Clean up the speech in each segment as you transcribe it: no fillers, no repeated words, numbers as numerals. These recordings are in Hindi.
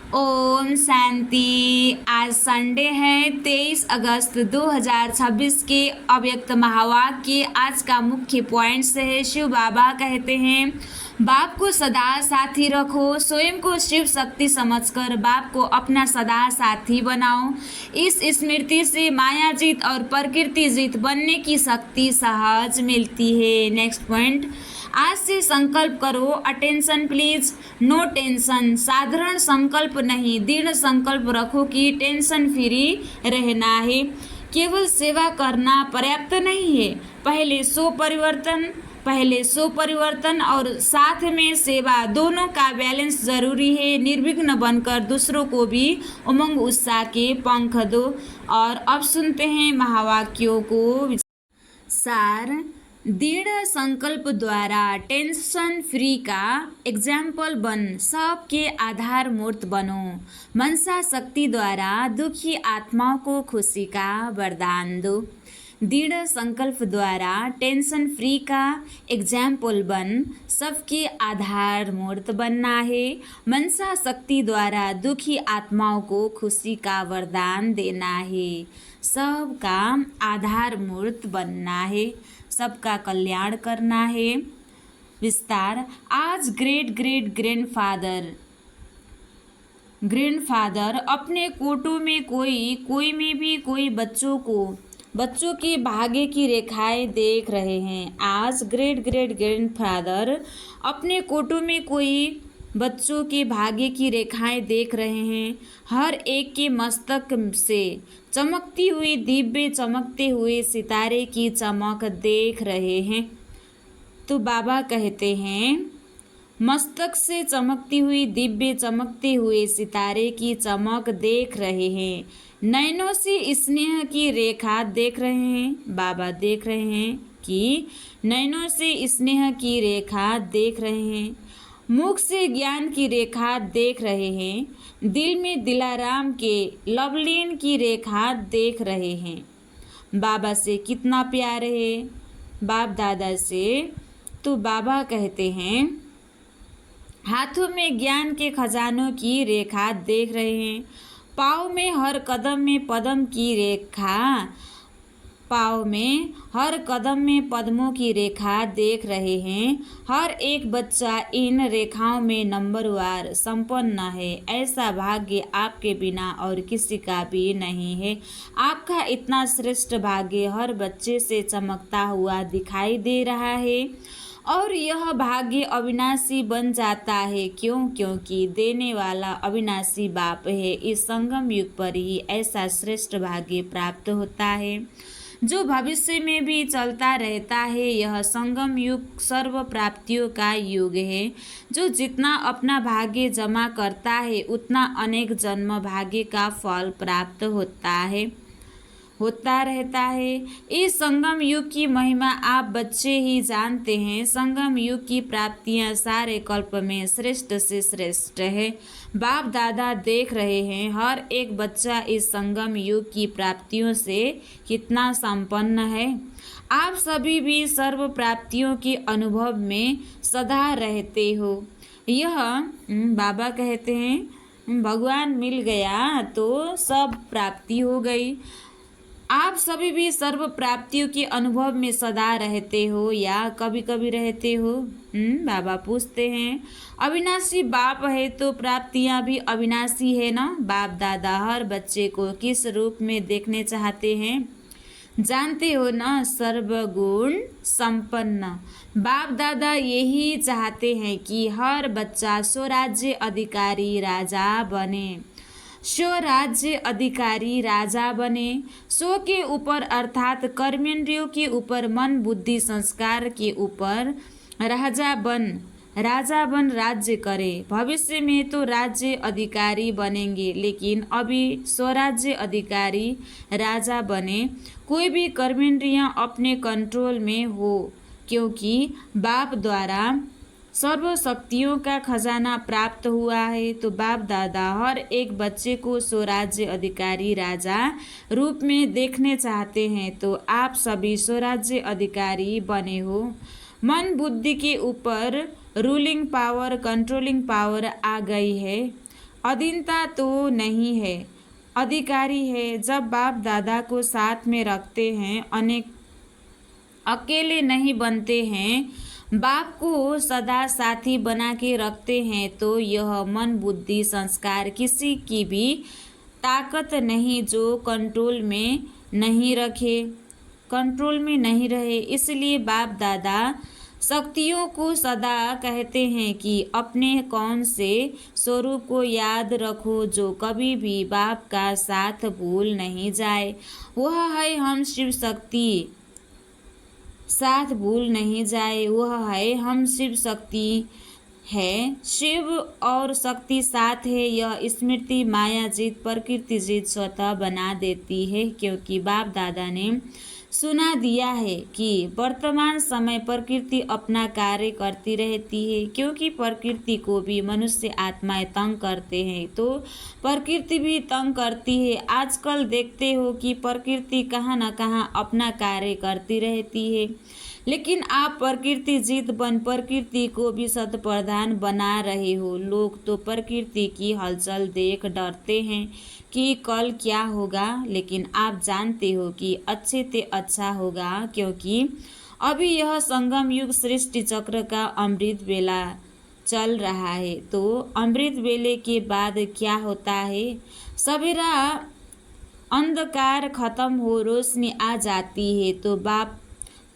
ओम शांति। आज संडे है 23 अगस्त 2026 के अव्यक्त महावाक्य आज का मुख्य पॉइंट है। शिव बाबा कहते हैं, बाप को सदा साथी रखो, स्वयं को शिव शक्ति समझकर बाप को अपना सदा साथी बनाओ। इस स्मृति से माया जीत और प्रकृति जीत बनने की शक्ति सहज मिलती है। नेक्स्ट पॉइंट, आज से संकल्प करो, अटेंशन प्लीज, नो टेंशन। साधारण संकल्प नहीं, दृढ़ संकल्प रखो कि टेंशन फ्री रहना है। केवल सेवा करना पर्याप्त नहीं है, पहले सो परिवर्तन और साथ में सेवा दोनों का बैलेंस जरूरी है। निर्विघ्न बनकर दूसरों को भी उमंग उत्साह के पंख दो। और अब सुनते हैं महावाक्यों को सार। दृढ़ संकल्प द्वारा टेंशन फ्री का एग्जाम्पल बन सबके आधार मूर्त बनो। मनसा शक्ति द्वारा दुखी आत्माओं को खुशी का वरदान दो। दृढ़ संकल्प द्वारा टेंशन फ्री का एग्जाम्पल बन सबके आधार मूर्त बनना है। मनसा शक्ति द्वारा दुखी आत्माओं को खुशी का वरदान देना है। सबका आधार मूर्त बनना है, सबका कल्याण करना है। विस्तार, आज ग्रैंडफादर अपने कोटों में कोई में भी कोई बच्चों के भाग्य की रेखाएं देख रहे हैं। आज ग्रैंडफादर अपने कोटों में कोई बच्चों के भाग्य की रेखाएं देख रहे हैं। हर एक के मस्तक से चमकती हुई दिव्य चमकते हुए सितारे की चमक देख रहे हैं। तो बाबा कहते हैं, मस्तक से चमकती हुई दिव्य चमकते हुए सितारे की चमक देख रहे हैं। नैनों से स्नेह की रेखा देख रहे हैं। बाबा देख रहे हैं कि नैनों से स्नेह की रेखा देख रहे हैं। मुख से ज्ञान की रेखा देख रहे हैं। दिल में दिलाराम के लवलीन की रेखा देख रहे हैं। बाबा से कितना प्यार है, बाप दादा से। तो बाबा कहते हैं, हाथों में ज्ञान के खजानों की रेखा देख रहे हैं। पाँव में हर कदम में पद्म की रेखा, पाँव में हर कदम में पद्मों की रेखा देख रहे हैं। हर एक बच्चा इन रेखाओं में नंबरवार संपन्न है। ऐसा भाग्य आपके बिना और किसी का भी नहीं है। आपका इतना श्रेष्ठ भाग्य हर बच्चे से चमकता हुआ दिखाई दे रहा है और यह भाग्य अविनाशी बन जाता है। क्योंकि देने वाला अविनाशी बाप है। इस संगम युग पर ही ऐसा श्रेष्ठ भाग्य प्राप्त होता है जो भविष्य में भी चलता रहता है। यह संगम युग सर्व प्राप्तियों का युग है। जो जितना अपना भाग्य जमा करता है उतना अनेक जन्म भाग्य का फल प्राप्त होता रहता है। इस संगम युग की महिमा आप बच्चे ही जानते हैं। संगम युग की प्राप्तियां सारे कल्प में श्रेष्ठ से श्रेष्ठ है। बाप दादा देख रहे हैं, हर एक बच्चा इस संगम युग की प्राप्तियों से कितना संपन्न है। आप सभी भी सर्व प्राप्तियों के अनुभव में सदा रहते हो। यह बाबा कहते हैं, भगवान मिल गया तो सब प्राप्ति हो गई। आप सभी भी सर्व प्राप्तियों के अनुभव में सदा रहते हो या कभी कभी रहते हो? बाबा पूछते हैं। अविनाशी बाप है तो प्राप्तियां भी अविनाशी है ना। बाप दादा हर बच्चे को किस रूप में देखने चाहते हैं जानते हो ना? सर्वगुण संपन्न। बाप दादा यही चाहते हैं कि हर बच्चा स्वराज्य अधिकारी राजा बने। स्वराज्य अधिकारी राजा बने। स्व के ऊपर अर्थात कर्मेंद्रियों के ऊपर, मन बुद्धि संस्कार के ऊपर राजा बन राज्य करे। भविष्य में तो राज्य अधिकारी बनेंगे, लेकिन अभी स्वराज्य अधिकारी राजा बने। कोई भी कर्मेंद्रियां अपने कंट्रोल में हो, क्योंकि बाप द्वारा सर्व शक्तियों का खजाना प्राप्त हुआ है। तो बाप दादा हर एक बच्चे को स्वराज्य अधिकारी राजा रूप में देखने चाहते हैं। तो आप सभी स्वराज्य अधिकारी बने हो। मन बुद्धि के ऊपर रूलिंग पावर, कंट्रोलिंग पावर आ गई है। अधीनता तो नहीं है, अधिकारी है। जब बाप दादा को साथ में रखते हैं, अकेले नहीं बनते हैं, बाप को सदा साथी बना के रखते हैं, तो यह मन बुद्धि संस्कार किसी की भी ताकत नहीं जो कंट्रोल में नहीं रहे। इसलिए बाप दादा शक्तियों को सदा कहते हैं कि अपने कौन से स्वरूप को याद रखो जो कभी भी बाप का साथ भूल नहीं जाए। वह है हम शिव शक्ति, साथ भूल नहीं जाए। वह है हम शिव शक्ति है, शिव और शक्ति साथ है। यह स्मृति माया जीत प्रकृति जीत स्वतः बना देती है, क्योंकि बाप दादा ने सुना दिया है कि वर्तमान समय प्रकृति अपना कार्य करती रहती है, क्योंकि प्रकृति को भी मनुष्य आत्माएं तंग करते हैं तो प्रकृति भी तंग करती है। आजकल देखते हो कि प्रकृति कहाँ न कहाँ अपना कार्य करती रहती है, लेकिन आप प्रकृति जीत बन प्रकृति को भी शत प्रधान बना रहे हो। लोग तो प्रकृति की हलचल देख डरते हैं कि कल क्या होगा, लेकिन आप जानते हो कि अच्छे से अच्छा होगा, क्योंकि अभी यह संगम युग सृष्टि चक्र का अमृत वेला चल रहा है। तो अमृत वेले के बाद क्या होता है, सवेरा अंधकार खत्म हो रोशनी आ जाती है।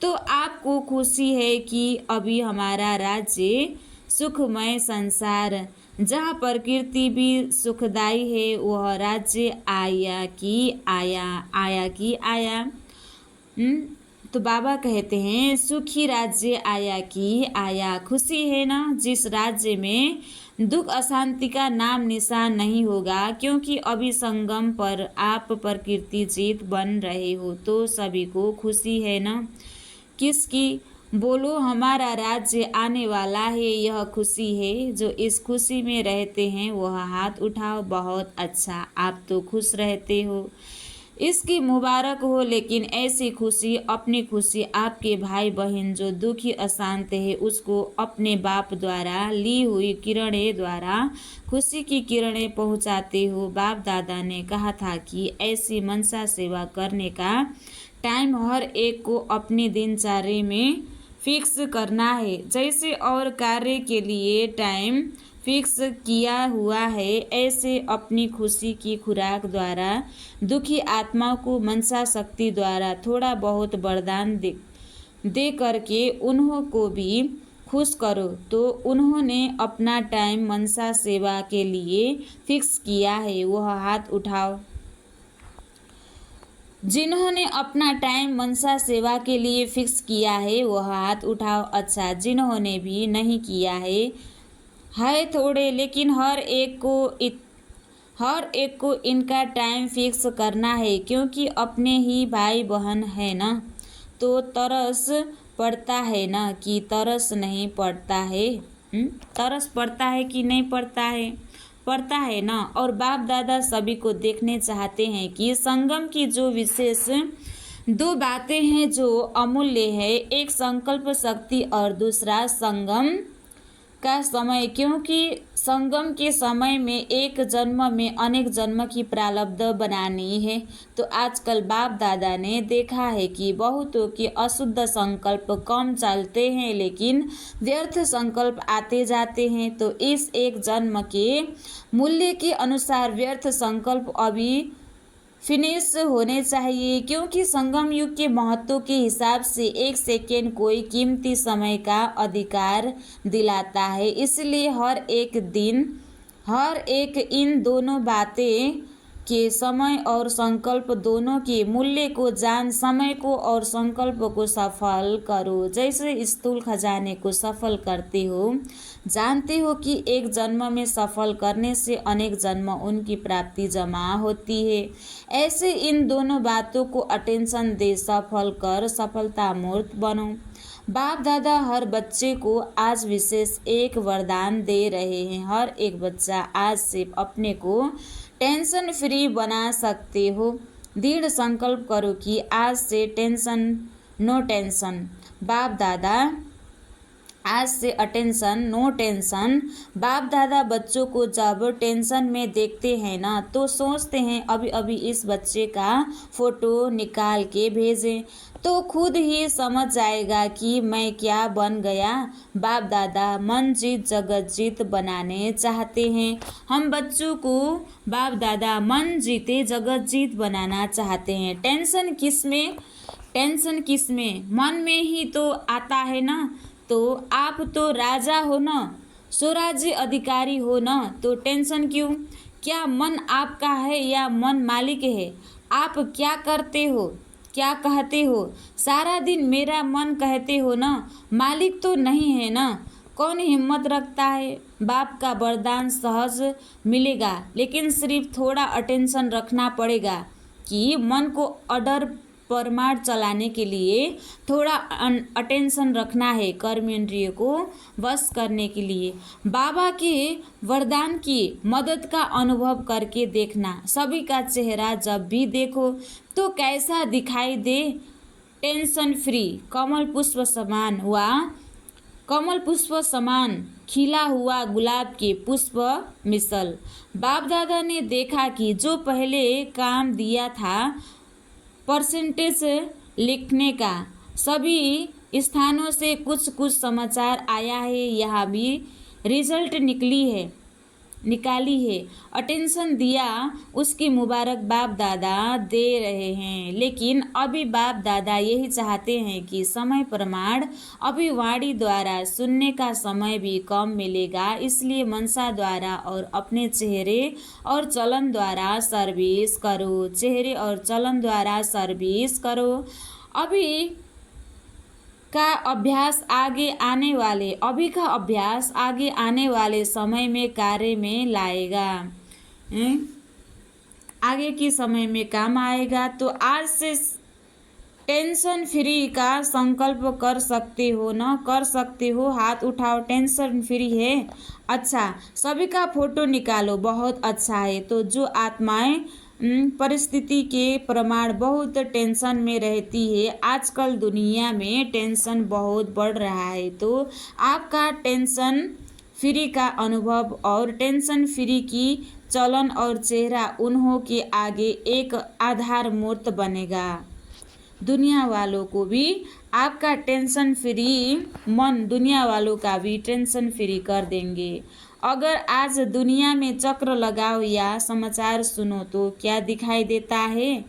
तो आपको खुशी है कि अभी हमारा राज्य सुखमय संसार जहाँ प्रकृति भी सुखदायी है, वह राज्य आया कि आया। तो बाबा कहते हैं सुखी राज्य आया कि आया। खुशी है ना जिस राज्य में दुख अशांति का नाम निशान नहीं होगा, क्योंकि अभी संगम पर आप प्रकृति जीत बन रहे हो। तो सभी को खुशी है ना, किसकी बोलो, हमारा राज्य आने वाला है, यह खुशी है। जो इस खुशी में रहते हैं वह हाथ उठाओ। बहुत अच्छा, आप तो खुश रहते हो, इसकी मुबारक हो। लेकिन ऐसी खुशी, अपनी खुशी आपके भाई बहन जो दुखी अशांत है उसको अपने बाप द्वारा ली हुई किरणें द्वारा खुशी की किरणें पहुंचाते हो। बाप दादा ने कहा था कि ऐसी मनसा सेवा करने का टाइम हर एक को अपनी दिनचर्या में फिक्स करना है। जैसे और कार्य के लिए टाइम फिक्स किया हुआ है, ऐसे अपनी खुशी की खुराक द्वारा दुखी आत्माओं को मनसा शक्ति द्वारा थोड़ा बहुत वरदान दे करके उन्हों को भी खुश करो। तो उन्होंने अपना टाइम मनसा सेवा के लिए फिक्स किया है, वह हाथ उठाओ। जिन्होंने अपना टाइम मनसा सेवा के लिए फिक्स किया है वह हाथ उठाओ। अच्छा, जिन्होंने भी नहीं किया है थोड़े, लेकिन हर एक को इनका टाइम फिक्स करना है, क्योंकि अपने ही भाई बहन है ना। तो तरस पड़ता है ना कि तरस नहीं पड़ता है, तरस पड़ता है कि नहीं पड़ता है ना। और बाप दादा सभी को देखने चाहते हैं कि संगम की जो विशेष दो बातें हैं जो अमूल्य है, एक संकल्प शक्ति और दूसरा संगम का समय, क्योंकि संगम के समय में एक जन्म में अनेक जन्म की प्रारब्ध बनानी है। तो आजकल बाप दादा ने देखा है कि बहुतों के अशुद्ध संकल्प कम चलते हैं, लेकिन व्यर्थ संकल्प आते जाते हैं। तो इस एक जन्म के मूल्य के अनुसार व्यर्थ संकल्प अभी फिनिश होने चाहिए, क्योंकि संगम युग के महत्व के हिसाब से एक सेकेंड कोई कीमती समय का अधिकार दिलाता है। इसलिए हर एक इन दोनों बातें के समय और संकल्प दोनों के मूल्य को जान समय को और संकल्प को सफल करो। जैसे स्थूल खजाने को सफल करते हो, जानते हो कि एक जन्म में सफल करने से अनेक जन्म उनकी प्राप्ति जमा होती है, ऐसे इन दोनों बातों को अटेंशन दे सफल कर सफलता मूर्त बनो। बाप दादा हर बच्चे को आज विशेष एक वरदान दे रहे हैं। हर एक बच्चा आज से अपने को टेंशन फ्री बना सकते हो। दृढ़ संकल्प करो कि आज से नो टेंशन। बाप दादा आज से अटेंशन नो टेंशन। बाप दादा बच्चों को जब टेंशन में देखते हैं ना तो सोचते हैं अभी अभी इस बच्चे का फोटो निकाल के भेजें तो खुद ही समझ जाएगा कि मैं क्या बन गया। बाप दादा मन जीत जगत जीत बनाने चाहते हैं। हम बच्चों को बाप दादा मन जीते जगत जीत बनाना चाहते हैं। टेंशन किस में मन में ही तो आता है ना। तो आप तो राजा हो ना, स्वराज्य अधिकारी हो ना, तो टेंशन क्यों। क्या मन आपका है या मन मालिक है। आप क्या करते हो, क्या कहते हो, सारा दिन मेरा मन कहते हो ना, मालिक तो नहीं है ना। कौन हिम्मत रखता है। बाप का वरदान सहज मिलेगा लेकिन सिर्फ थोड़ा अटेंशन रखना पड़ेगा कि मन को अडर परमार चलाने के लिए थोड़ा अटेंशन रखना है, कर्म इंद्रिय को वश करने के लिए। बाबा के वरदान की मदद का अनुभव करके देखना। सभी का चेहरा जब भी देखो तो कैसा दिखाई दे। टेंशन फ्री कमल पुष्प समान खिला हुआ गुलाब के पुष्प मिसल। बाप दादा ने देखा कि जो पहले काम दिया था परसेंटेज लिखने का, सभी स्थानों से कुछ कुछ समाचार आया है, यहाँ भी रिजल्ट निकाली है। अटेंशन दिया उसकी मुबारक बाप दादा दे रहे हैं। लेकिन अभी बाप दादा यही चाहते हैं कि समय प्रमाण अभी वाणी द्वारा सुनने का समय भी कम मिलेगा, इसलिए मनसा द्वारा और अपने चेहरे और चलन द्वारा सर्विस करो। अभी का अभ्यास आगे आने वाले समय में कार्य में लाएगा, आगे के समय में काम आएगा। तो आज से टेंशन फ्री का संकल्प कर सकते हो। हाथ उठाओ, टेंशन फ्री है। अच्छा, सभी का फोटो निकालो, बहुत अच्छा है। तो जो आत्माएं परिस्थिति के प्रमाण बहुत टेंशन में रहती है, आजकल दुनिया में टेंशन बहुत बढ़ रहा है, तो आपका टेंशन फ्री का अनुभव और टेंशन फ्री की चलन और चेहरा उन्हों के आगे एक आधार मूर्त बनेगा। दुनिया वालों को भी आपका टेंशन फ्री मन दुनिया वालों का भी टेंशन फ्री कर देंगे। अगर आज दुनिया में चक्र लगाओ या समाचार सुनो तो क्या दिखाई देता है।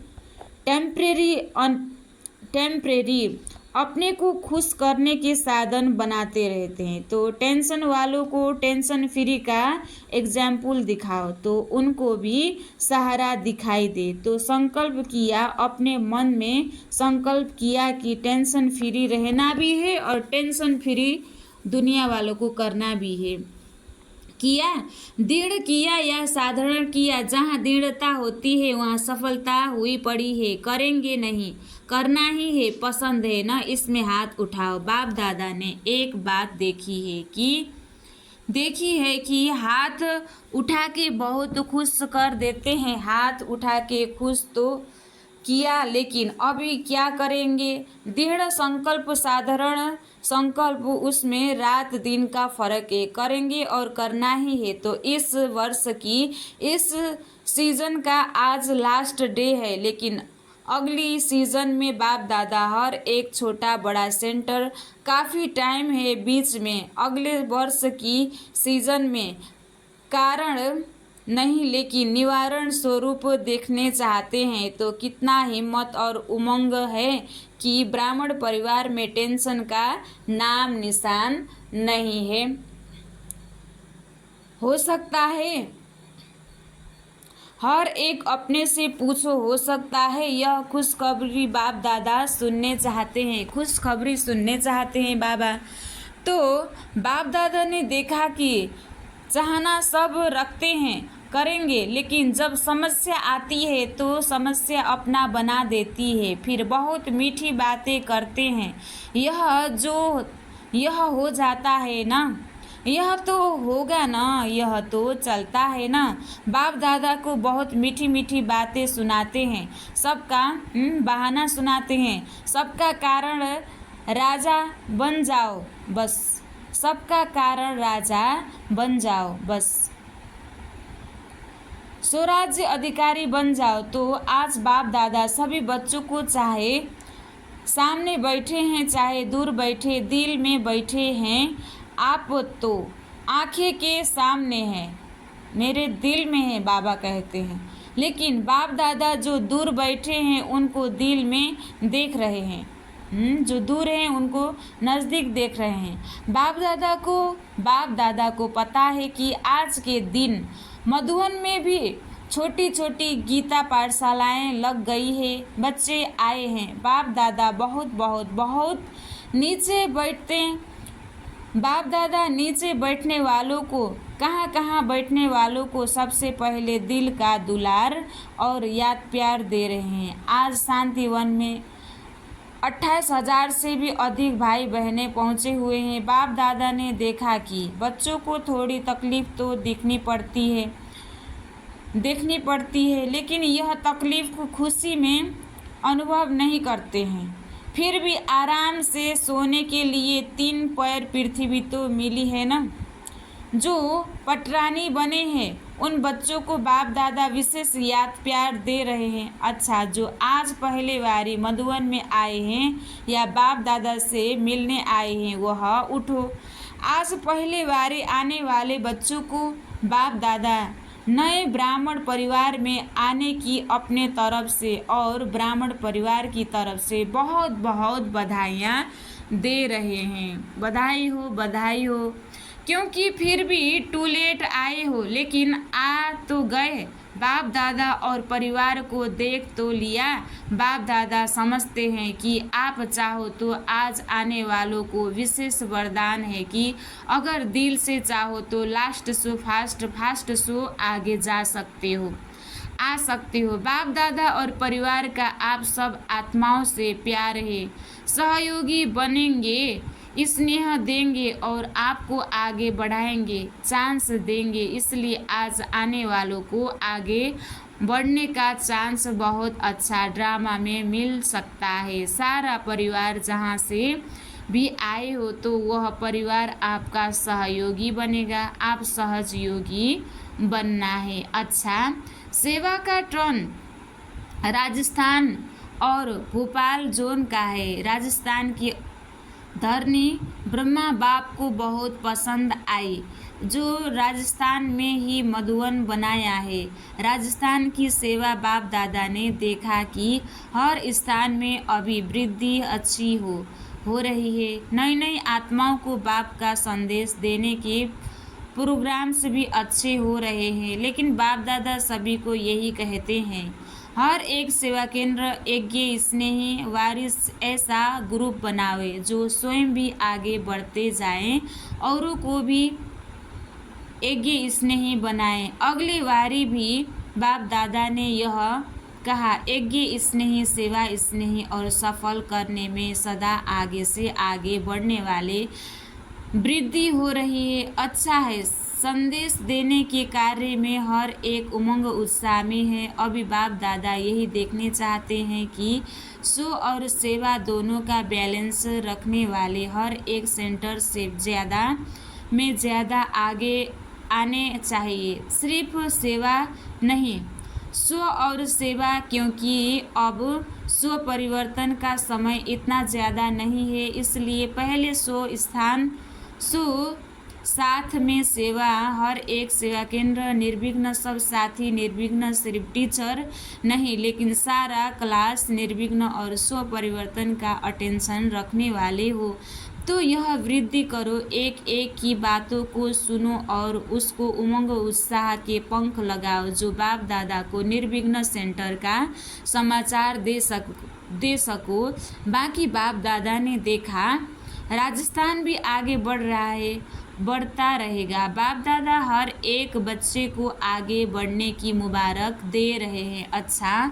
टेम्परेरी अपने को खुश करने के साधन बनाते रहते हैं। तो टेंशन वालों को टेंशन फ्री का एग्जाम्पल दिखाओ तो उनको भी सहारा दिखाई दे। तो संकल्प किया, अपने मन में संकल्प किया कि टेंशन फ्री रहना भी है और टेंशन फ्री दुनिया वालों को करना भी है। किया, दृढ़ किया या साधारण किया, जहाँ दृढ़ता होती है वहाँ सफलता हुई पड़ी है। करेंगे नहीं, करना ही है, पसंद है ना, इसमें हाथ उठाओ। बाप दादा ने एक बात देखी है कि हाथ उठा के बहुत खुश कर देते हैं। हाथ उठा के खुश तो किया, लेकिन अभी क्या करेंगे। दृढ़ संकल्प, साधारण संकल्प, उसमें रात दिन का फर्क है। करेंगे और करना ही है। तो इस वर्ष की इस सीजन का आज लास्ट डे है, लेकिन अगली सीजन में बाप दादा हर एक छोटा बड़ा सेंटर, काफ़ी टाइम है बीच में, अगले वर्ष की सीजन में कारण नहीं लेकिन निवारण स्वरूप देखने चाहते हैं। तो कितना हिम्मत और उमंग है कि ब्राह्मण परिवार में टेंशन का नाम निशान नहीं है। हो सकता है हर एक अपने से पूछो, हो सकता है यह खुशखबरी बाप दादा सुनने चाहते हैं, खुशखबरी सुनने चाहते हैं बाबा। तो बाप दादा ने देखा कि चाहना सब रखते हैं, करेंगे, लेकिन जब समस्या आती है तो समस्या अपना बना देती है, फिर बहुत मीठी बातें करते हैं। यह हो जाता है ना, यह तो होगा ना, यह तो चलता है ना। बाप दादा को बहुत मीठी मीठी बातें सुनाते हैं, सबका बहाना सुनाते हैं, सबका कारण राजा बन जाओ, बस सबका कारण राजा बन जाओ, बस स्वराज्य अधिकारी बन जाओ। तो आज बाप दादा सभी बच्चों को, चाहे सामने बैठे हैं चाहे दूर बैठे, दिल में बैठे हैं। आप तो आंखें के सामने हैं, मेरे दिल में है, बाबा कहते हैं। लेकिन बाप दादा जो दूर बैठे हैं उनको दिल में देख रहे हैं, जो दूर हैं उनको नज़दीक देख रहे हैं। बाप दादा को पता है कि आज के दिन मधुबन में भी छोटी छोटी गीता पाठशालाएं लग गई है, बच्चे आए हैं। बाप दादा बहुत बहुत बहुत नीचे बैठते हैं। बाप दादा नीचे बैठने वालों को, कहाँ बैठने वालों को सबसे पहले दिल का दुलार और याद प्यार दे रहे हैं। आज शांतिवन में 28,000 से भी अधिक भाई बहनें पहुँचे हुए हैं। बाप दादा ने देखा कि बच्चों को थोड़ी तकलीफ़ तो देखनी पड़ती है, लेकिन यह तकलीफ़ को खुशी में अनुभव नहीं करते हैं। फिर भी आराम से सोने के लिए 3 पैर पृथ्वी तो मिली है ना। जो पटरानी बने हैं उन बच्चों को बाप दादा विशेष याद प्यार दे रहे हैं। अच्छा, जो आज पहले बारी मधुबन में आए हैं या बाप दादा से मिलने आए हैं, वह उठो। आज पहले बारी आने वाले बच्चों को बाप दादा नए ब्राह्मण परिवार में आने की अपने तरफ से और ब्राह्मण परिवार की तरफ से बहुत बहुत बधाइयाँ दे रहे हैं। बधाई हो, क्योंकि फिर भी टू लेट आए हो, लेकिन आ तो गए। बाप दादा और परिवार को देख तो लिया। बाप दादा समझते हैं कि आप चाहो तो आज आने वालों को विशेष वरदान है कि अगर दिल से चाहो तो लास्ट शो फास्ट शो आगे आ सकते हो। बाप दादा और परिवार का आप सब आत्माओं से प्यार है, सहयोगी बनेंगे, स्नेह देंगे और आपको आगे बढ़ाएंगे, चांस देंगे। इसलिए आज आने वालों को आगे बढ़ने का चांस बहुत अच्छा ड्रामा में मिल सकता है। सारा परिवार जहाँ से भी आए हो तो वह परिवार आपका सहयोगी बनेगा, आप सहयोगी बनना है। अच्छा, सेवा का टर्न राजस्थान और भोपाल जोन का है। राजस्थान की धरनी ब्रह्मा बाप को बहुत पसंद आई, जो राजस्थान में ही मधुबन बनाया है। राजस्थान की सेवा बाप दादा ने देखा कि हर स्थान में अभिवृद्धि अच्छी हो रही है। नई आत्माओं को बाप का संदेश देने के प्रोग्राम्स भी अच्छे हो रहे हैं। लेकिन बाप दादा सभी को यही कहते हैं, हर एक सेवा केंद्र यज्ञ स्नेही वारिस ऐसा ग्रुप बनावे जो स्वयं भी आगे बढ़ते जाएं, औरों को भी यज्ञ स्नेही बनाएं। अगली बारी भी बाप दादा ने यह कहा, यज्ञ स्नेही, सेवा स्नेही और सफल करने में सदा आगे से आगे बढ़ने वाले वृद्धि हो रही है। अच्छा है, संदेश देने के कार्य में हर एक उमंग उत्साह में है। अभी बाप दादा यही देखने चाहते हैं कि शो और सेवा दोनों का बैलेंस रखने वाले हर एक सेंटर से ज़्यादा आगे आने चाहिए। सिर्फ सेवा नहीं, शो और सेवा, क्योंकि अब शो परिवर्तन का समय इतना ज़्यादा नहीं है। इसलिए पहले शो साथ में सेवा, हर एक सेवा केंद्र निर्विघ्न, सब साथी निर्विघ्न, सिर्फ टीचर नहीं लेकिन सारा क्लास निर्विघ्न और शो परिवर्तन का अटेंशन रखने वाले हो। तो यह वृद्धि करो, एक एक की बातों को सुनो और उसको उमंग उत्साह के पंख लगाओ, जो बाप दादा को निर्विघ्न सेंटर का समाचार दे सको। बाकी बाप दादा ने देखा राजस्थान भी आगे बढ़ता रहेगा। बाप दादा हर एक बच्चे को आगे बढ़ने की मुबारक दे रहे हैं। अच्छा,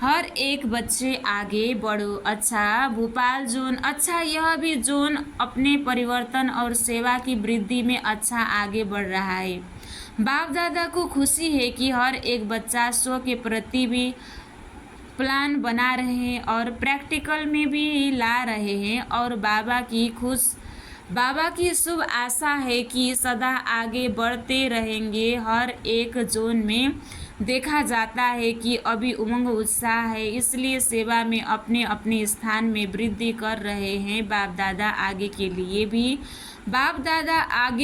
हर एक बच्चे आगे बढ़ो। अच्छा, भोपाल जोन, अच्छा यह भी जोन अपने परिवर्तन और सेवा की वृद्धि में अच्छा आगे बढ़ रहा है। बाप दादा को खुशी है कि हर एक बच्चा शो के प्रति भी प्लान बना रहे हैं और प्रैक्टिकल में भी ला रहे हैं और बाबा की बाबा की शुभ आशा है कि सदा आगे बढ़ते रहेंगे। हर एक जोन में देखा जाता है कि अभी उमंग उत्साह है, इसलिए सेवा में अपने अपने स्थान में वृद्धि कर रहे हैं। बाप दादा आगे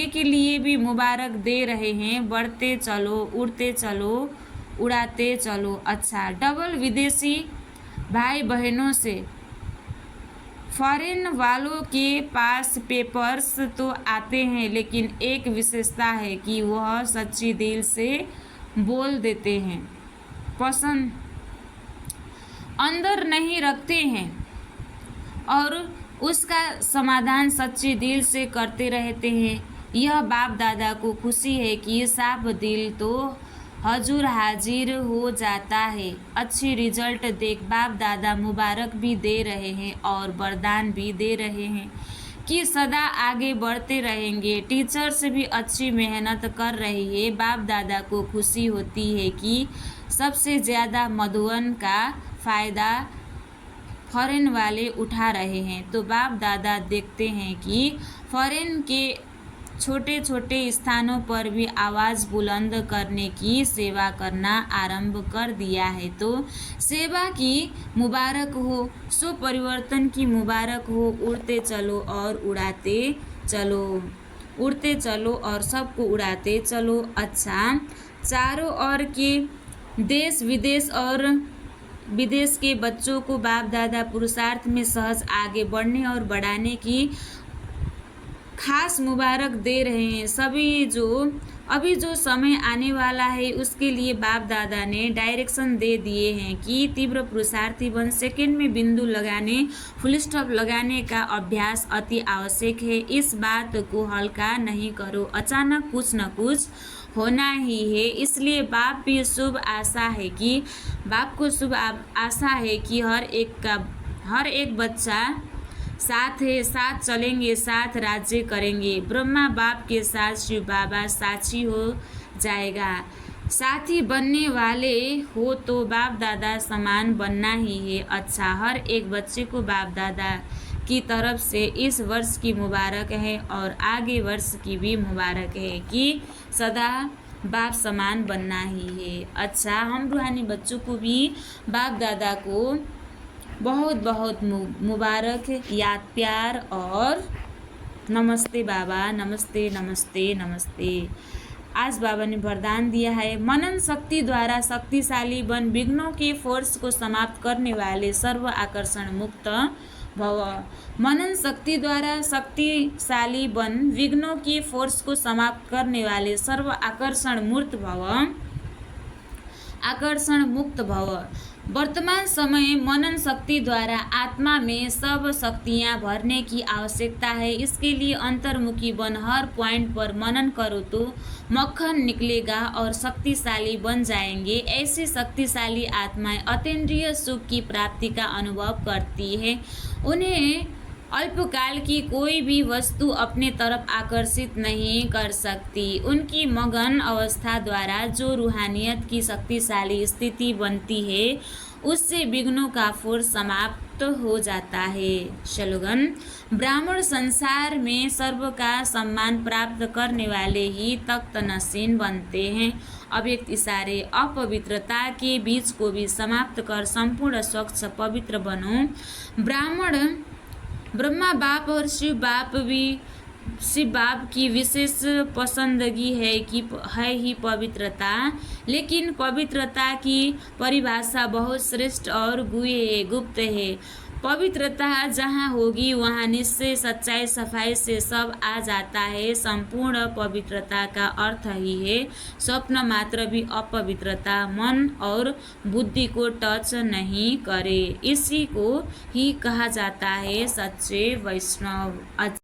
के लिए भी मुबारक दे रहे हैं। बढ़ते चलो, उड़ते चलो, उड़ाते चलो। अच्छा, डबल विदेशी भाई बहनों से फॉरेन वालों के पास पेपर्स तो आते हैं, लेकिन एक विशेषता है कि वह सच्ची दिल से बोल देते हैं, पसंद अंदर नहीं रखते हैं और उसका समाधान सच्चे दिल से करते रहते हैं। यह बाप दादा को खुशी है कि साफ दिल तो हजूर हाजिर हो जाता है। अच्छी रिजल्ट देख बाप दादा मुबारक भी दे रहे हैं और वरदान भी दे रहे हैं कि सदा आगे बढ़ते रहेंगे। टीचर्स भी अच्छी मेहनत कर रही है। बाप दादा को खुशी होती है कि सबसे ज़्यादा मधुवन का फ़ायदा फॉरेन वाले उठा रहे हैं। तो बाप दादा देखते हैं कि फॉरेन के छोटे छोटे स्थानों पर भी आवाज़ बुलंद करने की सेवा करना आरंभ कर दिया है। तो सेवा की मुबारक हो, सुपरिवर्तन की मुबारक हो। उड़ते चलो और उड़ाते चलो, उड़ते चलो और सबको उड़ाते चलो। अच्छा, चारों ओर के देश विदेश और विदेश के बच्चों को बाप दादा पुरुषार्थ में सहज आगे बढ़ने और बढ़ाने की खास मुबारक दे रहे हैं। अभी जो समय आने वाला है उसके लिए बाप दादा ने डायरेक्शन दे दिए हैं कि तीव्र पुरुषार्थी बन। सेकंड में बिंदु लगाने, फुल स्टॉप लगाने का अभ्यास अति आवश्यक है। इस बात को हल्का नहीं करो, अचानक कुछ न कुछ होना ही है। इसलिए बाप को शुभ आशा है कि हर एक बच्चा साथ है, साथ चलेंगे, साथ राज्य करेंगे। ब्रह्मा बाप के साथ शिव बाबा साक्षी हो जाएगा। साथी बनने वाले हो तो बाप दादा समान बनना ही है। अच्छा, हर एक बच्चे को बाप दादा की तरफ से इस वर्ष की मुबारक है और आगे वर्ष की भी मुबारक है कि सदा बाप समान बनना ही है। अच्छा, हम रूहानी बच्चों को भी बाप दादा को बहुत बहुत मुबारक, याद, प्यार और नमस्ते बाबा, नमस्ते नमस्ते नमस्ते। आज बाबा ने वरदान दिया है, मनन शक्ति द्वारा शक्तिशाली बन, विघ्नों के फोर्स को समाप्त करने वाले सर्व आकर्षण मुक्त भव। मनन शक्ति द्वारा शक्तिशाली बन, विघ्नों की फोर्स को समाप्त करने वाले सर्व आकर्षण मुक्त भव। वर्तमान समय मनन शक्ति द्वारा आत्मा में सब शक्तियाँ भरने की आवश्यकता है। इसके लिए अंतर्मुखी बन, हर पॉइंट पर मनन करो तो मक्खन निकलेगा और शक्तिशाली बन जाएंगे। ऐसी शक्तिशाली आत्माएं अतीन्द्रिय सुख की प्राप्ति का अनुभव करती है। उन्हें अल्पकाल की कोई भी वस्तु अपने तरफ आकर्षित नहीं कर सकती। उनकी मगन अवस्था द्वारा जो रूहानियत की शक्तिशाली स्थिति बनती है उससे विघ्नों का फोर्स समाप्त हो जाता है। स्लोगन, ब्राह्मण संसार में सर्व का सम्मान प्राप्त करने वाले ही तख्त नशीन बनते हैं। अव्यक्त इशारे, अपवित्रता के बीज को भी समाप्त कर संपूर्ण स्वच्छ पवित्र बनो। ब्रह्मा बाप और शिव बाप की विशेष पसंदगी है ही पवित्रता, लेकिन पवित्रता की परिभाषा बहुत श्रेष्ठ और गुप्त है। पवित्रता जहाँ होगी वहाँ निश्चय सच्चाई सफाई से सब आ जाता है। संपूर्ण पवित्रता का अर्थ ही है स्वप्न मात्र भी अपवित्रता मन और बुद्धि को टच नहीं करे। इसी को ही कहा जाता है सच्चे वैष्णव।